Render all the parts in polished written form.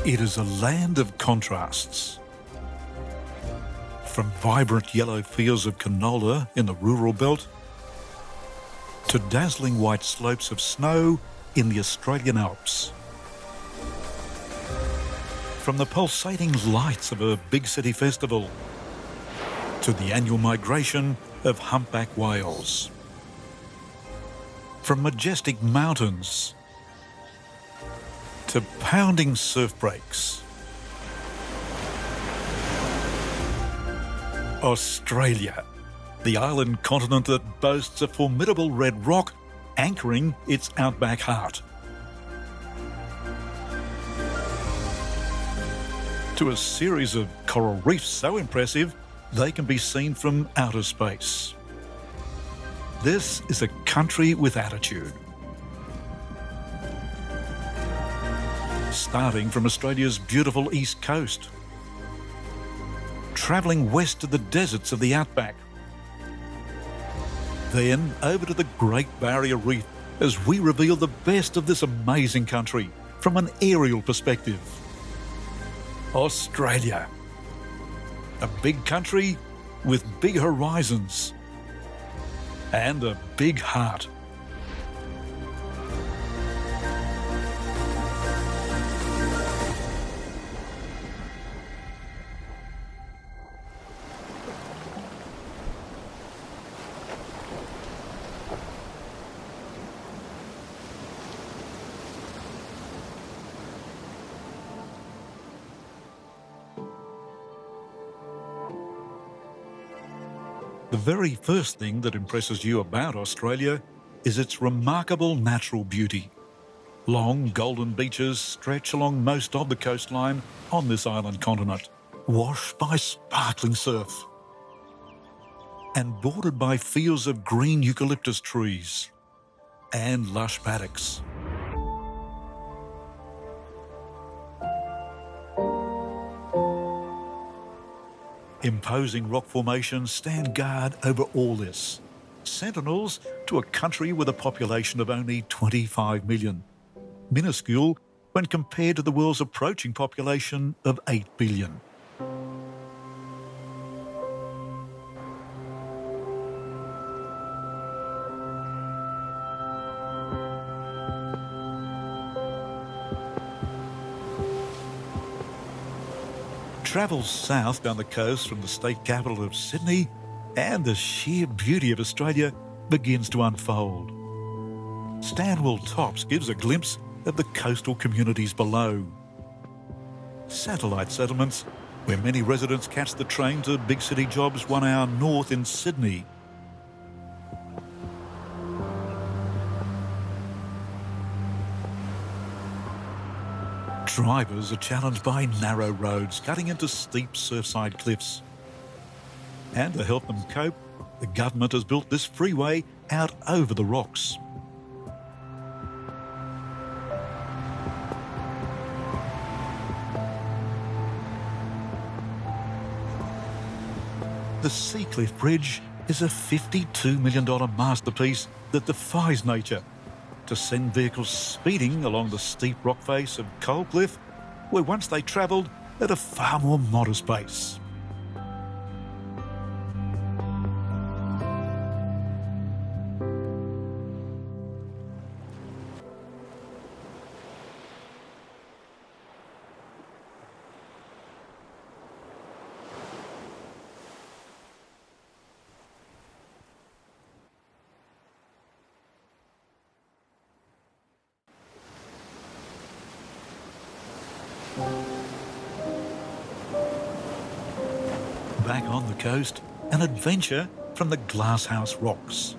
It is a land of contrasts. From vibrant yellow fields of canola in the rural belt to dazzling white slopes of snow in the Australian Alps. From the pulsating lights of a big city festival to the annual migration of humpback whales. From majestic mountains to pounding surf breaks. Australia, the island continent that boasts a formidable red rock anchoring its outback heart. To a series of coral reefs so impressive they can be seen from outer space. This is a country with attitude. Starting from Australia's beautiful east coast, travelling west to the deserts of the outback, then over to the Great Barrier Reef as we reveal the best of this amazing country from an aerial perspective. Australia, a big country with big horizons and a big heart. The very first thing that impresses you about Australia is its remarkable natural beauty. Long golden beaches stretch along most of the coastline on this island continent, washed by sparkling surf and bordered by fields of green eucalyptus trees and lush paddocks. Imposing rock formations stand guard over all this, sentinels to a country with a population of only 25 million, minuscule when compared to the world's approaching population of 8 billion. Travel south down the coast from the state capital of Sydney and the sheer beauty of Australia begins to unfold. Stanwell Tops gives a glimpse of the coastal communities below. Satellite settlements where many residents catch the train to big city jobs 1 hour north in Sydney. Drivers are challenged by narrow roads cutting into steep surfside cliffs. And to help them cope, the government has built this freeway out over the rocks. The Seacliff Bridge is a $52 million masterpiece that defies nature to send vehicles speeding along the steep rock face of Coal Cliff, where once they travelled at a far more modest pace. Back on the coast, an adventure from the Glasshouse Rocks.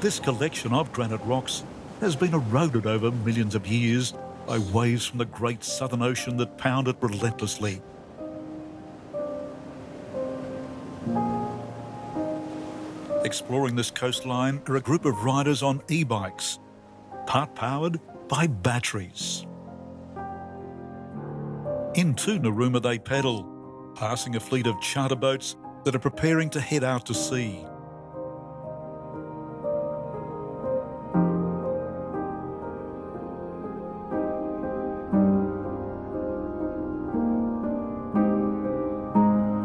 This collection of granite rocks has been eroded over millions of years by waves from the great Southern Ocean that pound it relentlessly. Exploring this coastline are a group of riders on e-bikes, part powered by batteries. Into Narooma they pedal, passing a fleet of charter boats that are preparing to head out to sea.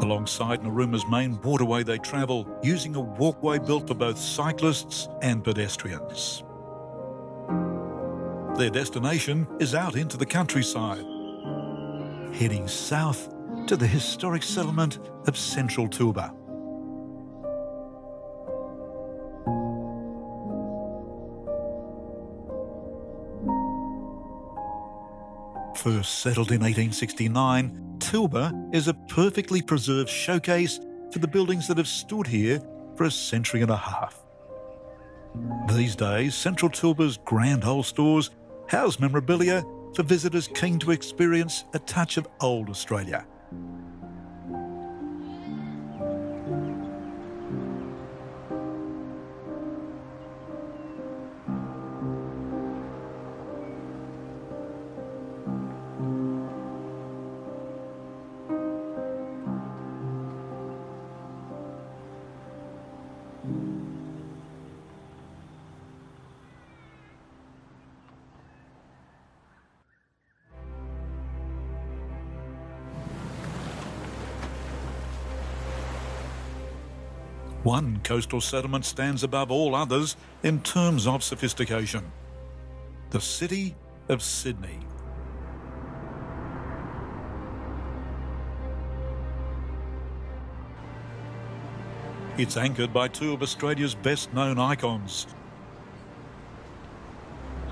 alongside Nauruma's main waterway they travel, using a walkway built for both cyclists and pedestrians. Their destination is out into the countryside, heading south to the historic settlement of Central Tuba. First settled in 1869, Tuba is a perfectly preserved showcase for the buildings that have stood here for a century and a half. These days, Central Tuba's grand old stores house memorabilia for visitors keen to experience a touch of old Australia. One coastal settlement stands above all others in terms of sophistication: the city of Sydney. It's anchored by two of Australia's best-known icons: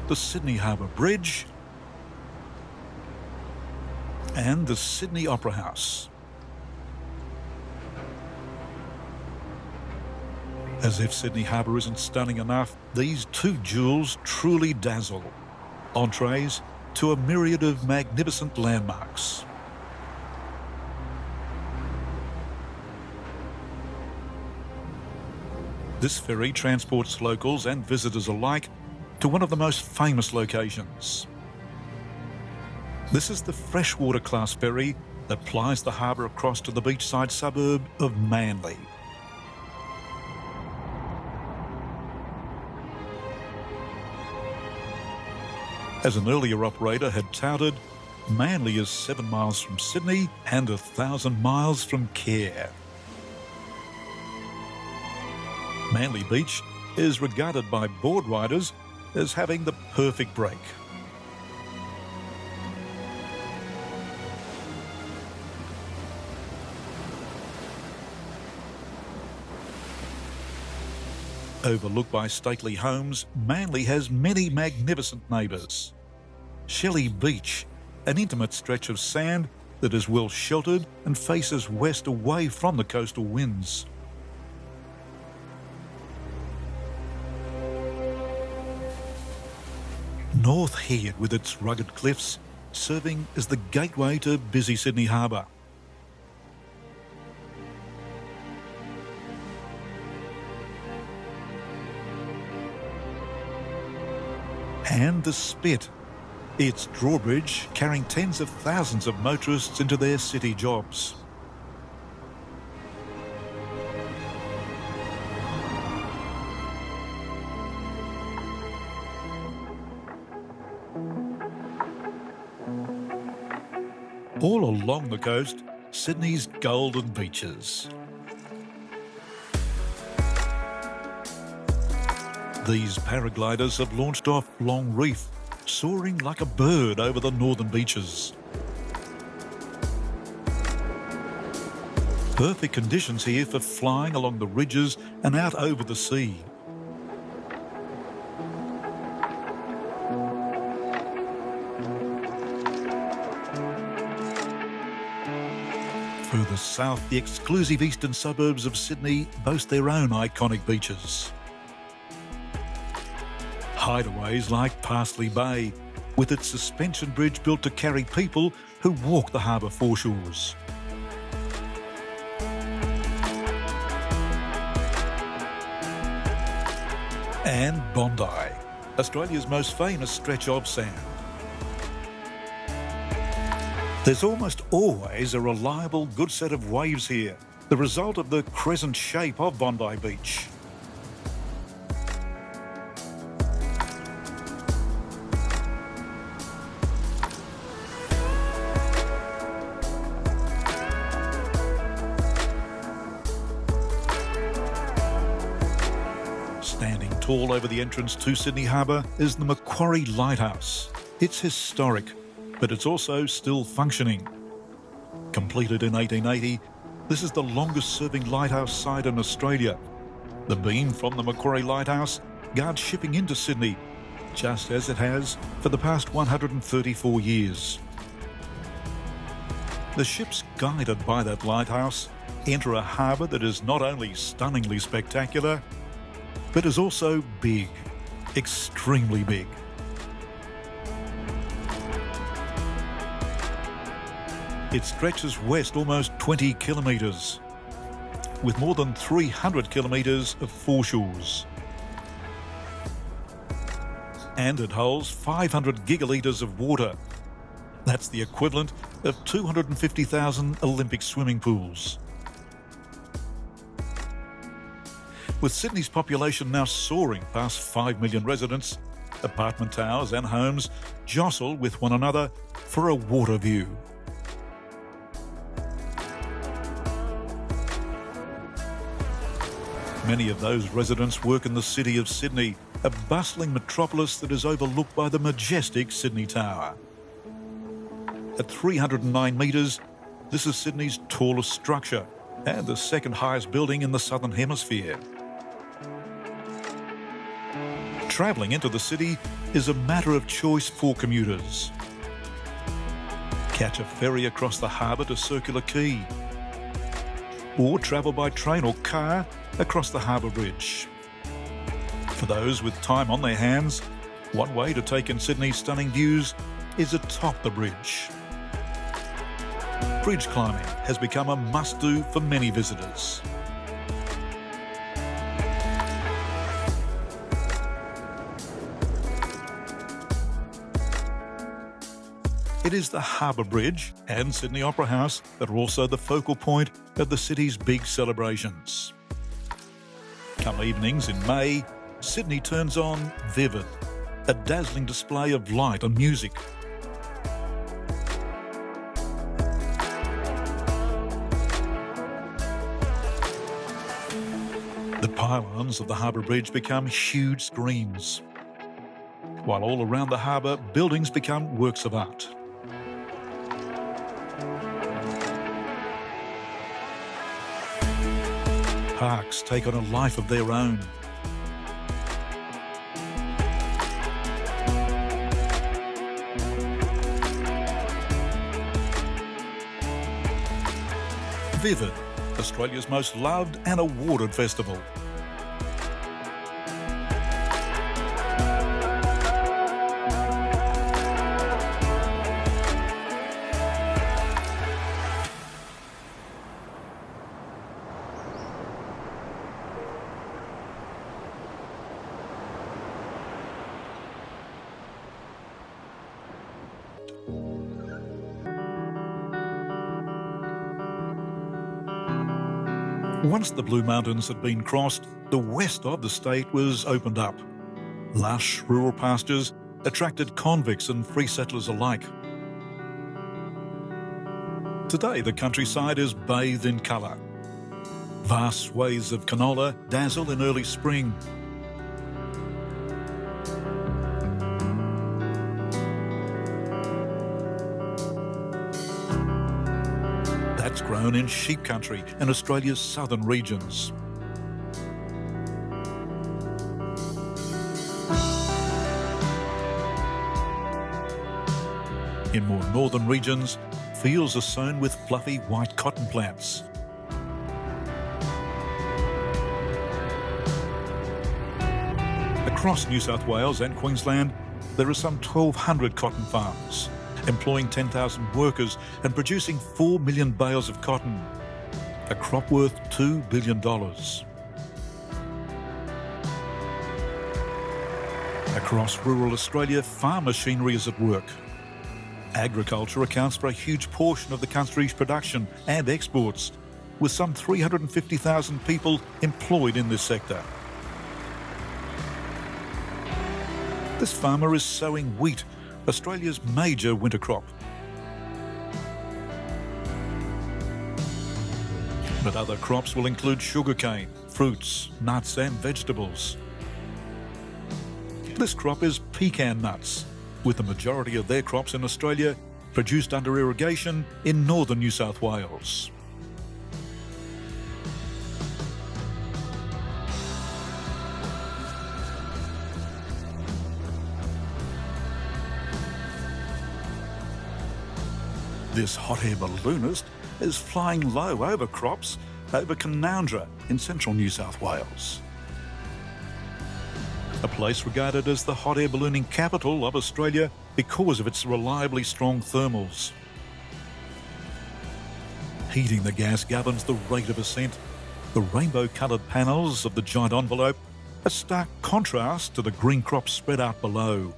the Sydney Harbour Bridge and the Sydney Opera House. As if Sydney Harbour isn't stunning enough, these two jewels truly dazzle, entrees to a myriad of magnificent landmarks. This ferry transports locals and visitors alike to one of the most famous locations. This is the freshwater class ferry that plies the harbour across to the beachside suburb of Manly. As an earlier operator had touted, Manly is 7 miles from Sydney and 1,000 miles from Care. Manly Beach is regarded by board riders as having the perfect break. Overlooked by stately homes, Manly has many magnificent neighbours. Shelley Beach, an intimate stretch of sand that is well sheltered and faces west away from the coastal winds. North Head, with its rugged cliffs, serving as the gateway to busy Sydney Harbour. And the Spit, its drawbridge carrying tens of thousands of motorists into their city jobs. All along the coast, Sydney's golden beaches. These paragliders have launched off Long Reef, soaring like a bird over the northern beaches. Perfect conditions here for flying along the ridges and out over the sea. Further south, the exclusive eastern suburbs of Sydney boast their own iconic beaches. Hideaways like Parsley Bay, with its suspension bridge built to carry people who walk the harbour foreshores. And Bondi, Australia's most famous stretch of sand. There's almost always a reliable, good set of waves here, the result of the crescent shape of Bondi Beach. tall over the entrance to Sydney Harbour is the Macquarie Lighthouse. It's historic, but it's also still functioning. Completed in 1880, this is the longest-serving lighthouse site in Australia. The beam from the Macquarie Lighthouse guards shipping into Sydney, just as it has for the past 134 years. The ships guided by that lighthouse enter a harbour that is not only stunningly spectacular, but is also big, extremely big. It stretches west almost 20 kilometres, with more than 300 kilometres of foreshores. And it holds 500 gigalitres of water. That's the equivalent of 250,000 Olympic swimming pools. With Sydney's population now soaring past 5 million residents, apartment towers and homes jostle with one another for a water view. Many of those residents work in the city of Sydney, a bustling metropolis that is overlooked by the majestic Sydney Tower. At 309 metres, this is Sydney's tallest structure and the second highest building in the Southern Hemisphere. Travelling into the city is a matter of choice for commuters. Catch a ferry across the harbour to Circular Quay, or travel by train or car across the harbour bridge. For those with time on their hands, one way to take in Sydney's stunning views is atop the bridge. Bridge climbing has become a must-do for many visitors. It is the Harbour Bridge and Sydney Opera House that are also the focal point of the city's big celebrations. Come evenings in May, Sydney turns on Vivid, a dazzling display of light and music. The pylons of the Harbour Bridge become huge screens, while all around the harbour, buildings become works of art. Parks take on a life of their own. Vivid, Australia's most loved and awarded festival. Once the Blue Mountains had been crossed, the west of the state was opened up. Lush rural pastures attracted convicts and free settlers alike. Today, the countryside is bathed in colour. Vast swathes of canola dazzle in early spring. That's grown in sheep country in Australia's southern regions. In more northern regions, fields are sown with fluffy white cotton plants. Across New South Wales and Queensland, there are some 1,200 cotton farms, employing 10,000 workers and producing 4 million bales of cotton, a crop worth $2 billion. Across rural Australia, farm machinery is at work. Agriculture accounts for a huge portion of the country's production and exports, with some 350,000 people employed in this sector. This farmer is sowing wheat, Australia's major winter crop. But other crops will include sugarcane, fruits, nuts and vegetables. This crop is pecan nuts, with the majority of their crops in Australia produced under irrigation in northern New South Wales. This hot air balloonist is flying low over crops over Canola in central New South Wales, a place regarded as the hot air ballooning capital of Australia because of its reliably strong thermals. Heating the gas governs the rate of ascent. The rainbow-coloured panels of the giant envelope, a stark contrast to the green crops spread out below.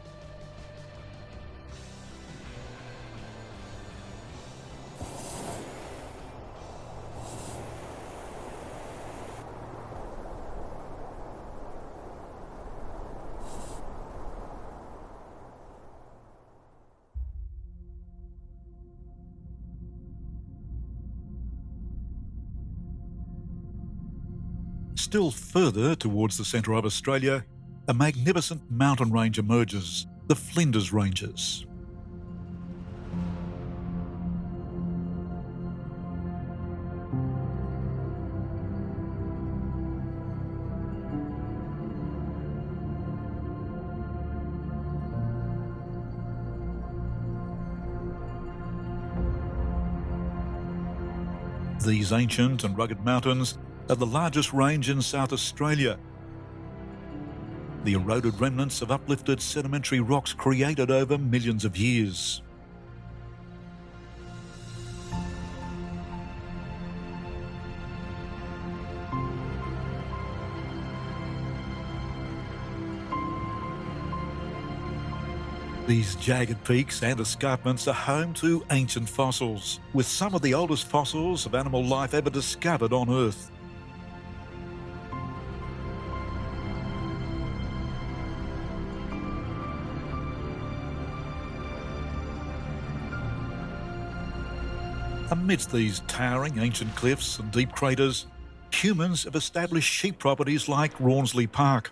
Still further towards the centre of Australia, a magnificent mountain range emerges, the Flinders Ranges. These ancient and rugged mountains are the largest range in South Australia. The eroded remnants of uplifted sedimentary rocks created over millions of years. These jagged peaks and escarpments are home to ancient fossils, with some of the oldest fossils of animal life ever discovered on Earth. Amidst these towering ancient cliffs and deep craters, humans have established sheep properties like Rawnsley Park.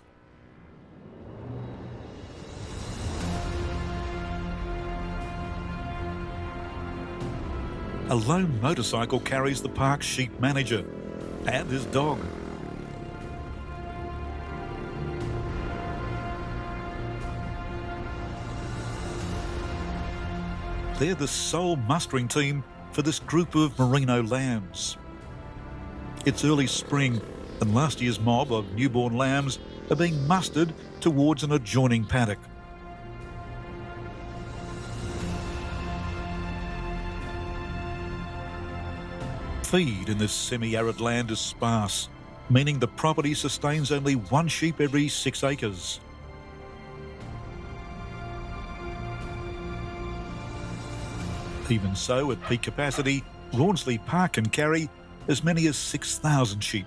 A lone motorcycle carries the park's sheep manager and his dog. They're the sole mustering team for this group of merino lambs. It's early spring, and last year's mob of newborn lambs are being mustered towards an adjoining paddock. Feed in this semi-arid land is sparse, meaning the property sustains only one sheep every 6 acres. Even so, at peak capacity, Rawnsley Park can carry as many as 6,000 sheep.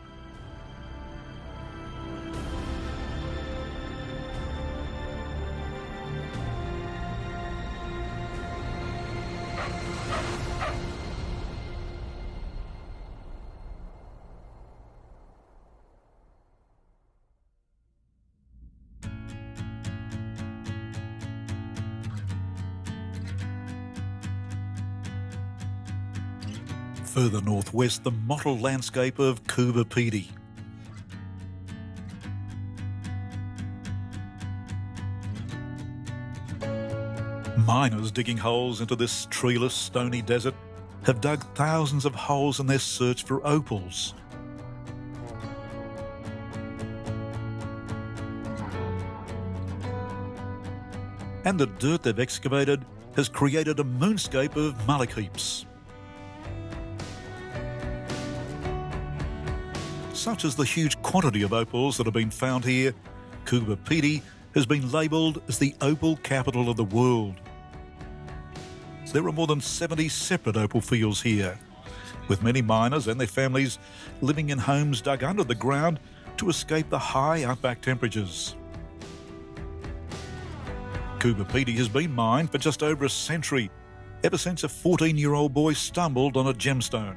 Further northwest, the mottled landscape of Coober Pedy. Miners digging holes into this treeless, stony desert have dug thousands of holes in their search for opals. And the dirt they've excavated has created a moonscape of mullock heaps. Such as the huge quantity of opals that have been found here, Coober Pedy has been labelled as the opal capital of the world. There are more than 70 separate opal fields here, with many miners and their families living in homes dug under the ground to escape the high outback temperatures. Coober Pedy has been mined for just over a century, ever since a 14-year-old boy stumbled on a gemstone.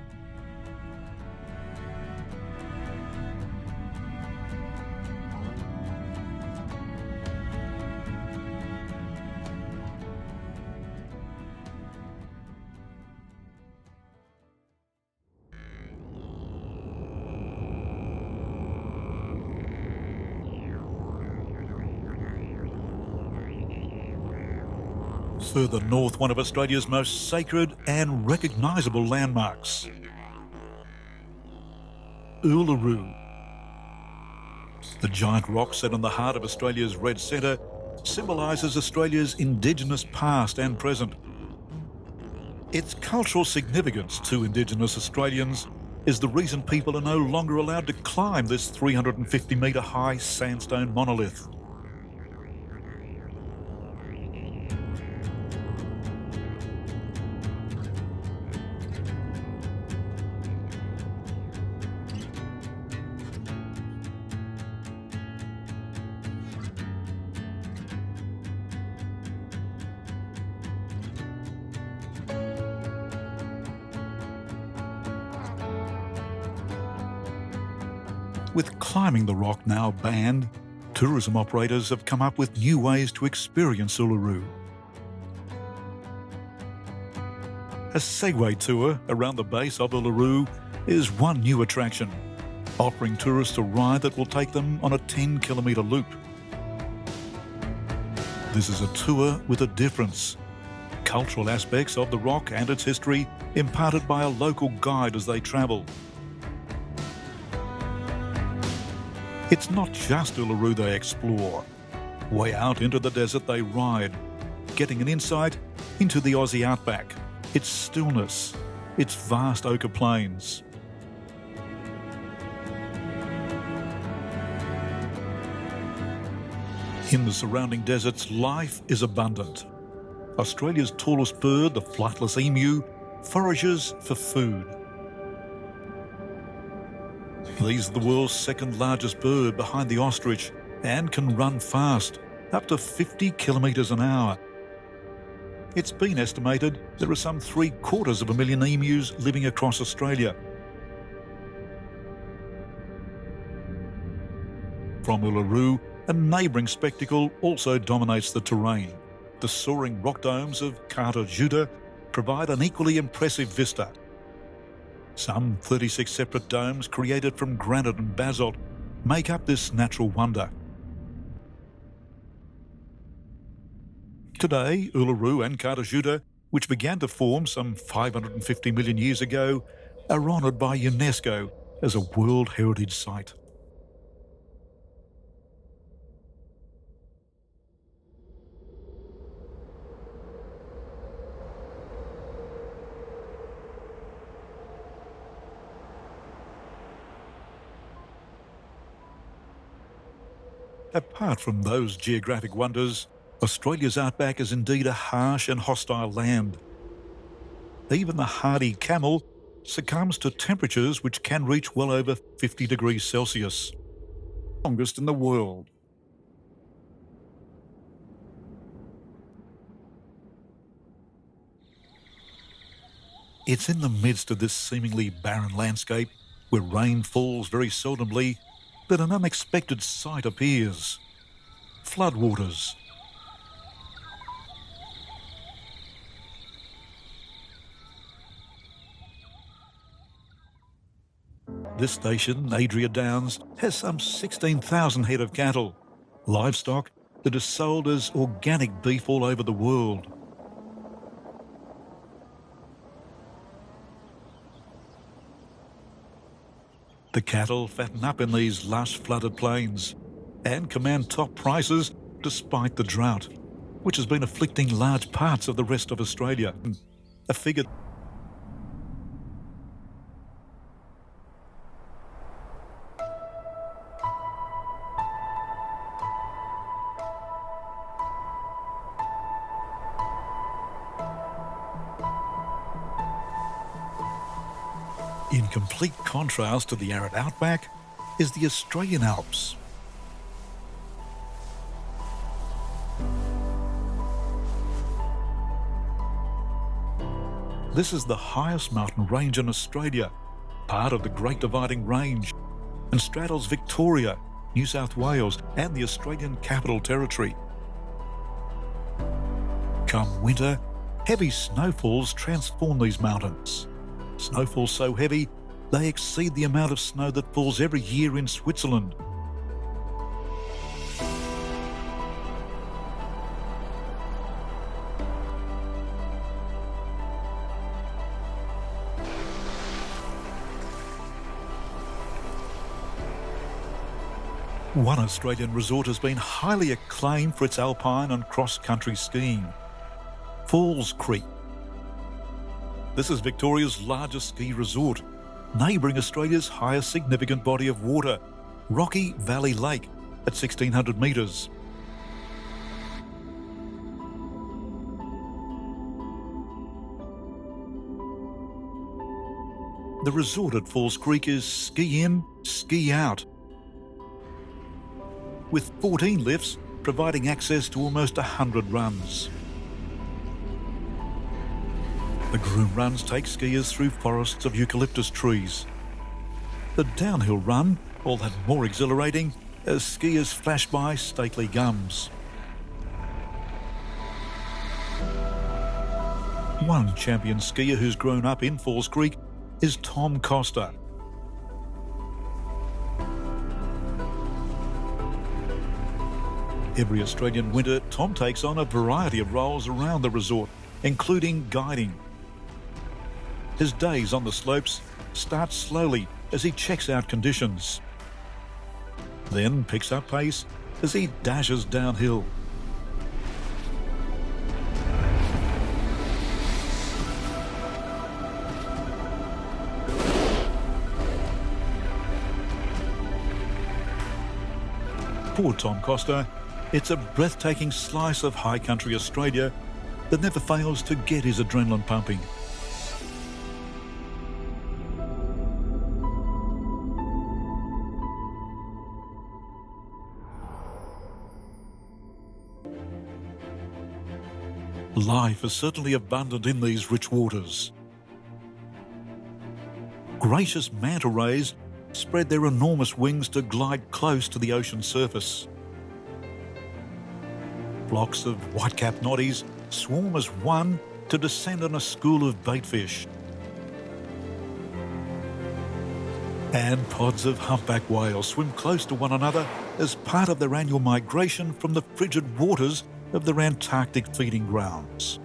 Further north, one of Australia's most sacred and recognisable landmarks, Uluru. The giant rock set in the heart of Australia's red centre symbolises Australia's Indigenous past and present. Its cultural significance to Indigenous Australians is the reason people are no longer allowed to climb this 350-metre high sandstone monolith. With climbing the rock now banned, tourism operators have come up with new ways to experience Uluru. A Segway tour around the base of Uluru is one new attraction, offering tourists a ride that will take them on a 10-kilometre loop. This is a tour with a difference. Cultural aspects of the rock and its history imparted by a local guide as they travel. It's not just Uluru they explore. Way out into the desert they ride, getting an insight into the Aussie outback, its stillness, its vast ochre plains. In the surrounding deserts, life is abundant. Australia's tallest bird, the flightless emu, forages for food. These are the world's second largest bird behind the ostrich and can run fast, up to 50 kilometres an hour. It's been estimated there are some 750,000 emus living across Australia. From Uluru, a neighbouring spectacle also dominates the terrain. The soaring rock domes of Canola provide an equally impressive vista. Some 36 separate domes created from granite and basalt make up this natural wonder. Today, Uluru and Canola, which began to form some 550 million years ago, are honoured by UNESCO as a World Heritage Site. Apart from those geographic wonders, Australia's outback is indeed a harsh and hostile land. Even the hardy camel succumbs to temperatures which can reach well over 50 degrees Celsius, longest in the world. It's in the midst of this seemingly barren landscape, where rain falls very seldomly, that an unexpected sight appears: floodwaters. This station, Adria Downs, has some 16,000 head of cattle, livestock that is sold as organic beef all over the world. The cattle fatten up in these lush flooded plains and command top prices despite the drought, which has been afflicting large parts of the rest of Australia. A figure in complete contrast to the arid outback is the Australian Alps. This is the highest mountain range in Australia, part of the Great Dividing Range, and straddles Victoria, New South Wales and the Australian Capital Territory. Come winter, heavy snowfalls transform these mountains. Snowfalls so heavy, they exceed the amount of snow that falls every year in Switzerland. One Australian resort has been highly acclaimed for its alpine and cross-country skiing. Falls Creek. This is Victoria's largest ski resort, neighbouring Australia's highest significant body of water, Rocky Valley Lake, at 1,600 metres. The resort at Falls Creek is ski in, ski out, with 14 lifts providing access to almost 100 runs. The groom runs take skiers through forests of eucalyptus trees. The downhill run, all that more exhilarating, as skiers flash by stately gums. One champion skier who's grown up in Falls Creek is Tom Costa. Every Australian winter, Tom takes on a variety of roles around the resort, including guiding. His days on the slopes start slowly as he checks out conditions, then picks up pace as he dashes downhill. For Tom Costa, it's a breathtaking slice of high country Australia that never fails to get his adrenaline pumping. Life is certainly abundant in these rich waters. Gracious manta rays spread their enormous wings to glide close to the ocean's surface. Flocks of white-capped noddies swarm as one to descend on a school of baitfish. And pods of humpback whales swim close to one another as part of their annual migration from the frigid waters of their Antarctic feeding grounds.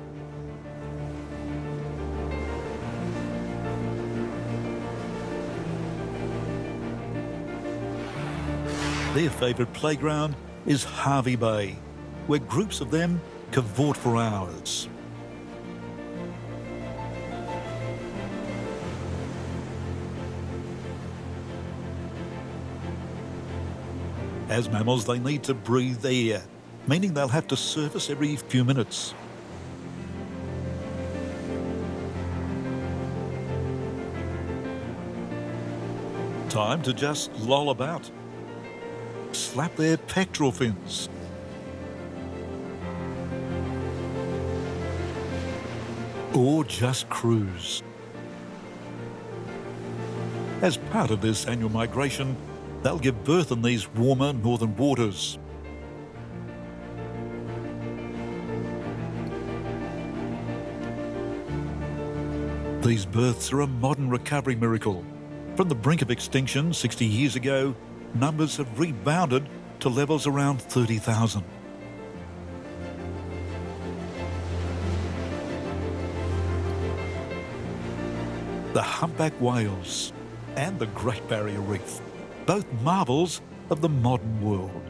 Their favourite playground is Hervey Bay, where groups of them cavort for hours. As mammals, they need to breathe air, meaning they'll have to surface every few minutes. Time to just loll about, slap their pectoral fins, or just cruise. As part of this annual migration, they'll give birth in these warmer northern waters. These births are a modern recovery miracle. From the brink of extinction 60 years ago, numbers have rebounded to levels around 30,000. The humpback whales and the Great Barrier Reef, both marvels of the modern world.